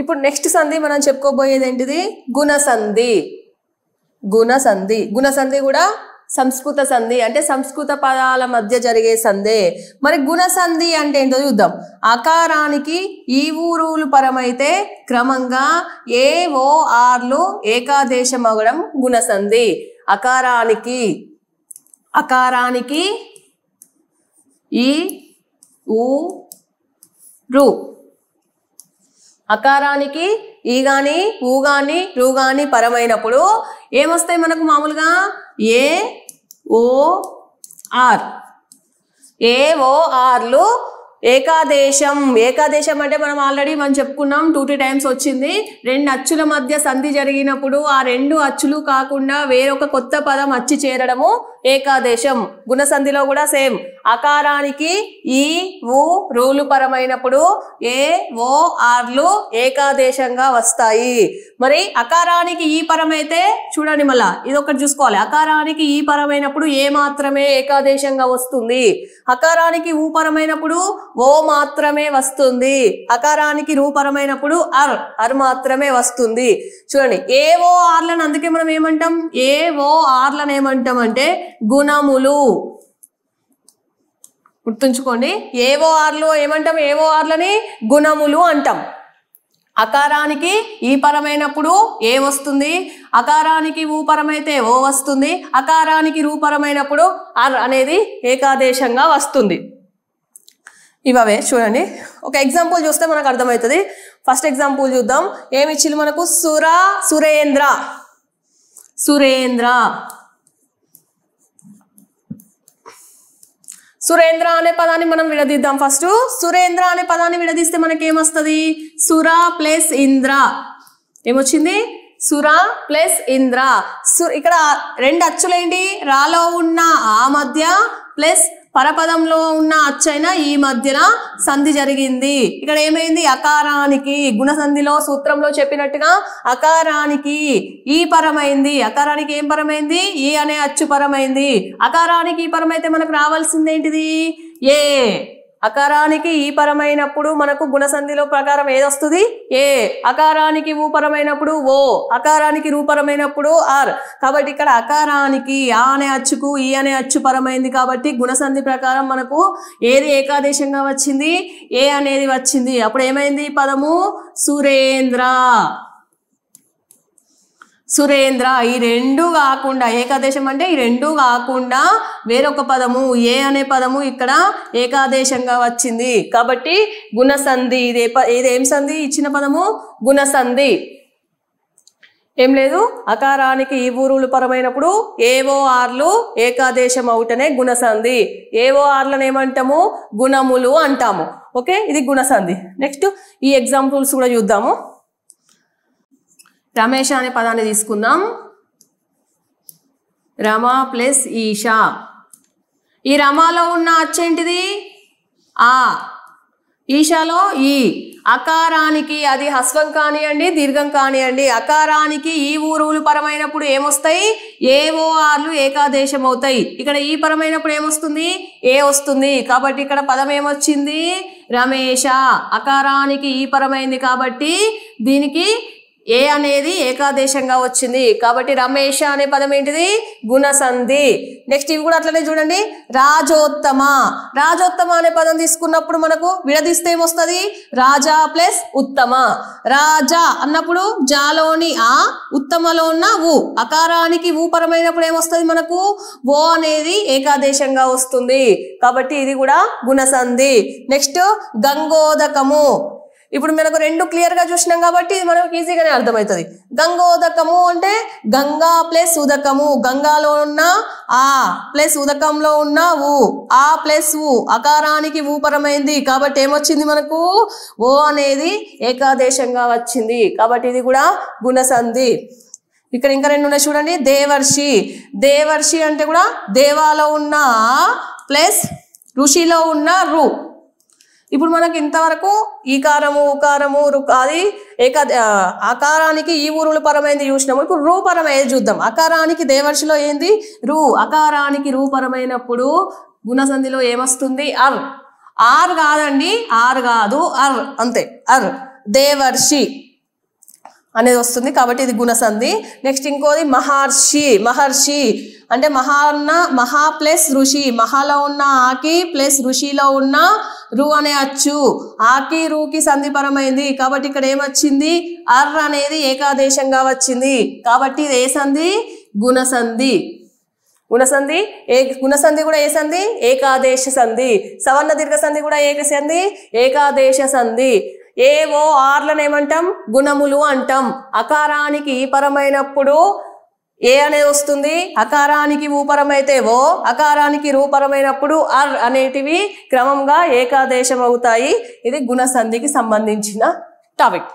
ఇప్పుడు నెక్స్ట్ సంధి మనం చెప్పుకోబోయేది ఏంటిది? గుణసంధి. గుణసంధి. గుణసంధి కూడా సంస్కృత సంధి, అంటే సంస్కృత పదాల మధ్య జరిగే సంధే. మరి గుణసంధి అంటే ఏంటో చూద్దాం. అకారానికి ఈ ఊరులు పరమైతే క్రమంగా ఏ ఓ ఆర్లు ఏకాదేశం అవ్వడం గుణసంధి. అకారానికి ఈ ఊ రు, అకారానికి ఈ గాని ఊ గాని రు గాని పరమైనప్పుడు ఏమొస్తాయి మనకు? మామూలుగా ఏ ఓ ఆర్. ఏ ఓ ఆర్లు ఏకాదేశం. ఏకాదేశం అంటే మనం చెప్పుకున్నాం, 2 times వచ్చింది. 2 అచ్చుల మధ్య సంధి జరిగినప్పుడు ఆ 2 అచ్చులు కాకుండా వేరొక కొత్త పదం అచ్చి చేరడము ఏకాదేశం. గుణసంధిలో కూడా సేమ్. అకారానికి ఈ ఊ రూలు పరమైనప్పుడు ఏ ఓ ఆర్లు ఏకాదేశంగా వస్తాయి. మరి అకారానికి ఈ పరమైతే చూడండి, మళ్ళా ఇది ఒకటి చూసుకోవాలి. అకారానికి ఈ పరమైనప్పుడు ఏ మాత్రమే ఏకాదేశంగా వస్తుంది. అకారానికి ఊ పరమైనప్పుడు ఓ మాత్రమే వస్తుంది. అకారానికి రూపరమైనప్పుడు అర్ మాత్రమే వస్తుంది. చూడండి, ఏ ఓ ఆర్లను అందుకే మనం ఏమంటాం? ఏ ఓ ఆర్లను ఏమంటాం అంటే గుణములు. గుర్తుంచుకోండి, ఏ ఓ ఆర్లు ఏమంటాం? ఏ ఓ ఆర్లని గుణములు అంటాం. అకారానికి ఈ పరమైనప్పుడు ఏ వస్తుంది, అకారానికి ఊ పరమైతే ఓ వస్తుంది, అకారానికి రూపరమైనప్పుడు అర్ అనేది ఏకాదేశంగా వస్తుంది. ఇవే చూడండి. ఒక ఎగ్జాంపుల్ చూస్తే మనకు అర్థమవుతుంది. ఫస్ట్ ఎగ్జాంపుల్ చూద్దాం. ఏమి ఇచ్చింది మనకు? సురేంద్ర. సురేంద్ర సురేంద్ర అనే పదాన్ని మనం విడదీద్దాం. ఫస్ట్ సురేంద్ర అనే పదాన్ని విడదీస్తే మనకి ఏమొస్తుంది? సురా ప్లస్ ఇంద్ర. ఏమొచ్చింది? సురా ప్లస్ ఇంద్ర. ఇక్కడ 2 అచ్చులేంటి? రాలో ఉన్న ఆ మధ్య ప్లస్ పరపదంలో ఉన్న అచ్చైన ఈ మధ్యన సంధి జరిగింది. ఇక్కడ ఏమైంది? అకారానికి గుణసంధిలో సూత్రంలో చెప్పినట్టుగా అకారానికి ఈ పరమైంది. అకారానికి ఏం పరమైంది? ఈ అనే అచ్చు పరమైంది. అకారానికి ఈ పరమైతే మనకు రావాల్సింది ఏంటిది? ఏ. అకారానికి ఈ పరమైనప్పుడు మనకు గుణసంధిలో ప్రకారం ఏదొస్తుంది? ఏ. అకారానికి ఊ పరమైనప్పుడు ఓ, అకారానికి రూపరమైనప్పుడు ఆర్. కాబట్టి ఇక్కడ అకారానికి ఆ అనే అచ్చుకు ఈ అనే అచ్చు పరమైంది కాబట్టి గుణసంధి ప్రకారం మనకు ఏది ఏకాదేశంగా వచ్చింది? ఏ అనేది వచ్చింది. అప్పుడు ఏమైంది? పదము సురేంద్ర. సురేంద్ర. ఈ 2 కాకుండా, ఏకాదేశం అంటే ఈ 2 కాకుండా వేరొక పదము ఏ అనే పదము ఇక్కడ ఏకాదేశంగా వచ్చింది కాబట్టి గుణసంధి. ఇదేం సంధి? ఇచ్చిన పదము గుణసంధి. ఏం లేదు, అకారానికి ఈ ఊరులు పరమైనప్పుడు ఏవో ఆర్లు ఏకాదేశం అవుటనే గుణసంధి. ఏవో ఆర్లను ఏమంటాము? గుణములు అంటాము. ఓకే, ఇది గుణసంధి. నెక్స్ట్ ఈ ఎగ్జాంపుల్స్ కూడా చూద్దాము. రమేష అనే పదాన్ని తీసుకుందాం. రమ ప్లస్ ఈషా. ఈ రమాలో ఉన్న అచ్చేంటిది? ఆ. ఈషాలో ఈ. అకారానికి అది హస్వం కానివ్వండి దీర్ఘం కానివ్వండి, అకారానికి ఈ ఊరులు పరమైనప్పుడు ఏమొస్తాయి? ఏవో ఆర్లు ఏకాదేశం అవుతాయి. ఇక్కడ ఈ పరమైనప్పుడు ఏమొస్తుంది? ఏ వస్తుంది. కాబట్టి ఇక్కడ పదం ఏమొచ్చింది? రమేష. అకారానికి ఈ పరమైంది కాబట్టి దీనికి ఏ అనేది ఏకాదేశంగా వచ్చింది కాబట్టి రమేష అనే పదం ఏంటిది? గుణసంధి. నెక్స్ట్ ఇవి కూడా అట్లనే చూడండి. రాజోత్తమ. రాజోత్తమ అనే పదం తీసుకున్నప్పుడు మనకు విడదీస్తే ఏమొస్తుంది? రాజా ప్లస్ ఉత్తమ. రాజా అన్నప్పుడు జాలోని ఆ, ఉత్తమలో ఉన్న ఊ. అకారానికి ఊ పరమైనప్పుడు ఏమొస్తుంది మనకు? ఓ అనేది ఏకాదేశంగా వస్తుంది కాబట్టి ఇది కూడా గుణసంధి. నెక్స్ట్ గంగోదకము. ఇప్పుడు మనకు 2 క్లియర్గా చూసినాం కాబట్టి ఇది మనకు ఈజీగానే అర్థమవుతుంది. గంగోదకము అంటే గంగా ప్లస్ ఉదకము. గంగాలో ఉన్న ఆ ప్లస్ ఉదకంలో ఉన్న ఊ. ఆ ప్లస్ ఊ. అకారానికి ఊ పరమైంది కాబట్టి ఏమొచ్చింది మనకు? ఓ అనేది ఏకాదేశంగా వచ్చింది కాబట్టి ఇది కూడా గుణసంధి. ఇక్కడ ఇంకా 2 ఉన్నాయి చూడండి. దేవర్షి. దేవర్షి అంటే కూడా దేవాలో ఉన్న ప్లస్ ఋషిలో ఉన్న రు. ఇప్పుడు మనకి ఇంతవరకు ఈకారము ఉకారము అది అకారానికి ఈ ఊరులు పరమైంది చూసినాము. ఇప్పుడు రూపరమైంది చూద్దాం. అకారానికి దేవర్షిలో ఏంది? రు. అకారానికి రూపరమైనప్పుడు గుణసంధిలో ఏమొస్తుంది? అర్. ఆర్ కాదండి, ఆర్ కాదు, అర్ అంతే. అర్. దేవర్షి. అనేది వస్తుంది కాబట్టి ఇది గుణసంధి. నెక్స్ట్ ఇంకోది మహర్షి. మహర్షి అంటే మహా ప్లస్ ఋషి, మహాలో ఉన్న ఆకి ప్లస్ ఋషిలో ఉన్న రు అనే అచ్చు, ఆకి రూకి సంధిపరమైంది కాబట్టి ఇక్కడ ఏమొచ్చింది, అర్ అనేది ఏకాదేశంగా వచ్చింది కాబట్టి ఇది ఏ సంధి, గుణసంధి. గుణసంధి గుణసంధి కూడా ఏ సంధి, ఏకాదేశ సంధి. సవర్ణ దీర్ఘ సంధి కూడా ఏ సంధి, ఏకాదేశ సంధి. ఏ ఓ ఆర్లను ఏమంటాం, గుణములు అంటాం. అకారానికి పరమైనప్పుడు ఏ అనేది వస్తుంది, అకారానికి ఊపరమైతే ఓ, అకారానికి రూపరమైనప్పుడు అర్ అనేటివి క్రమంగా ఏకాదేశం అవుతాయి. ఇది గుణసంధికి సంబంధించిన టాపిక్.